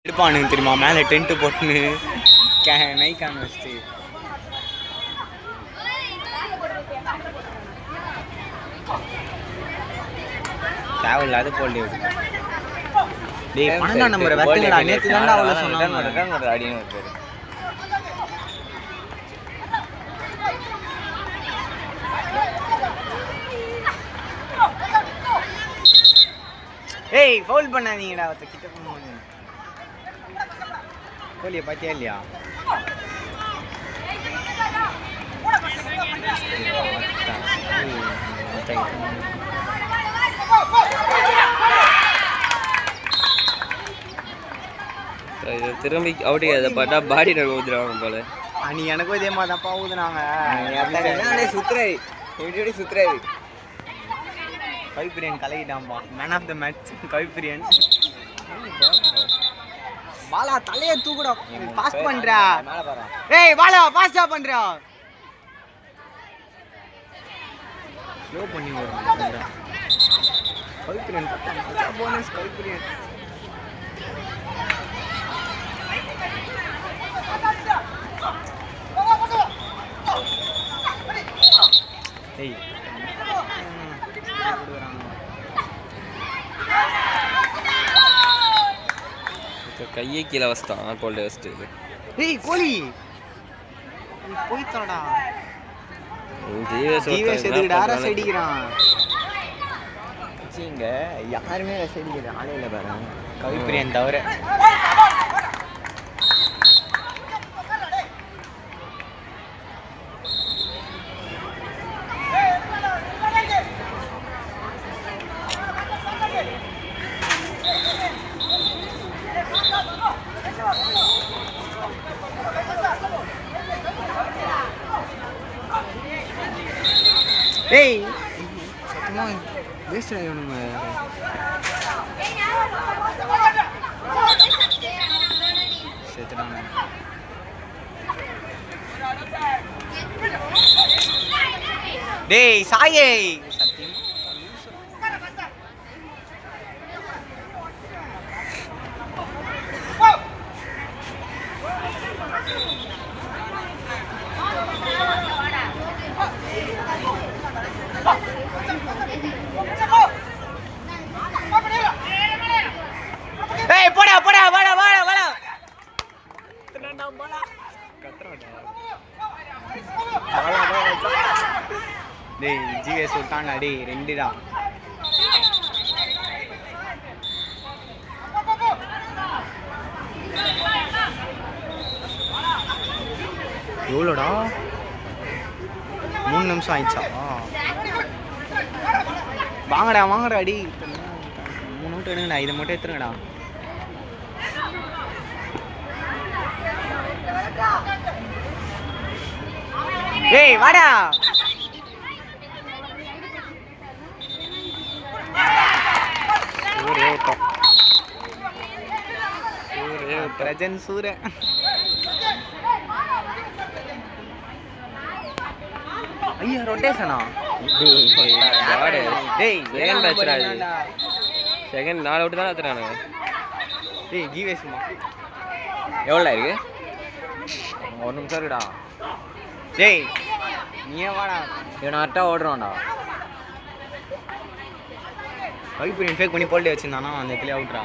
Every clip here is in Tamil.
எடுப்பானுங்க தெரியுமா மேலே டென்ட்டு போட்டுன்னு நைக்கான் வச்சுட்டு தேவையில்லாத போல்டி டேய் 12ஆம் நம்பர் வெட்டுங்கடா நேத்து தான்டா அவ்வளவு சொன்னாங்க அடின்னு வருது ஏய் ஃபவுல் பண்ணாதீங்கடா ஒருத்த கிட்ட போங்க கோலியை பார்த்தியா இல்லையா திரும்பி அவுட்டி அதை பார்த்தா பாடி ஊதுறாங்க போல நீ எனக்கும் இதே மாதிரி தப்பா ஊதுனாங்க சுத்துறாரு எப்படி சுத்துறாரு கவிப்பிரியன் கலகிட்டான்பா man of the match Kavipriyan Bala தலையை தூக்குடா பாஸ் பண்றா ஏய் பாலா பாஸ்டா பண்றா ஸ்லோ பண்ணி வரும் கவிப்பிரியன் போனஸ் கவிப்பிரியன் ஏய் கையை கீழே வச்சிட்டான் கோல்டு வச்சுட்டு ஏய் கோலி போய்த்தாடா ஜீவேஷ் எதுக்குடா ரஸ் அடிக்கிறான் இங்க யாருமே ரஸ் அடிக்கிறது ஆளையில பாரு கவிப்பிரியன் தவிர ஏய் சத்தியமா வேஸ்ட் ஆயிடுங்க டேய் சாயே சத்தியம் ஏய் போடா போடா வாடா வாடா வாடா கத்துறடா போடா கத்துறடா டேய் ஜிவே சுல்தான்டா டேய் ரெண்டுடா எவ்வளோடா 3 நிமிஷம் ஆயிடுச்சா வாங்கடா வாங்கடா அடி 3 நோட்டு எடுங்கடா இதை மட்டும் எடுத்துருங்கடா ஏய் வாடா பிரஜன் சூர ஐயா ரொட்டேஷனா டேய் செகண்ட் மேட்ச்டா இது செகண்ட் 4 அவுட் தான் எடுத்துறானே டேய் ஜீவேஷ்மா எவ்வளோ இருக்கு 1 நிமிஷம் இருக்குடா டேய் நீயே வாடா இவன் அட்டா ஓடுறான்டா கவிப்பிரியன் ஃபேக் பண்ணி போல்டே வச்சிருந்தானா அந்த இடத்துல அவுட்ரா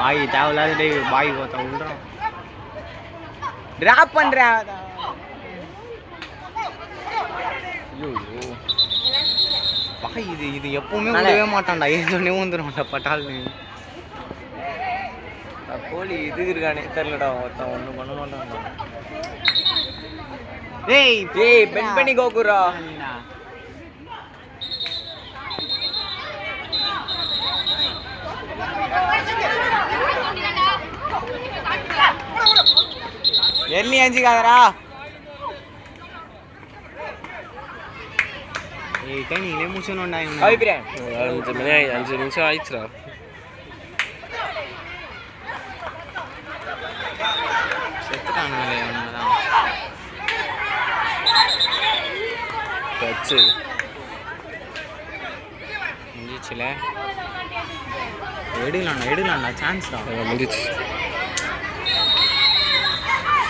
பாய் தேவையில்லாத டேய் பாய் ஒருத்த விடுறான் டிராப் பண்றா பாய் இது எப்பவுமே விடவே மாட்டான்டா ஏதோனே வந்துடும்டா பட்டால்னு கோலி இது இருக்கானே தெரியலடா ஒருத்தன் ஒன்றும் பண்ண மாட்டான்டா டேய் ஏய் பென் பண்ணி கோகுரா எர்லி அஞ்சுக்காதரா ஏய் நீங்களே முடிச்சோம்டா கவிப்பிரியன் 5 நிமிஷம் ஆயிடுச்சுடா செத்துட்டானுங்களே ஒன்றுதான் கச்சு போச்சுல. எடுக்கலாம்ண்ணா சான்ஸ் தான். முடிச்சு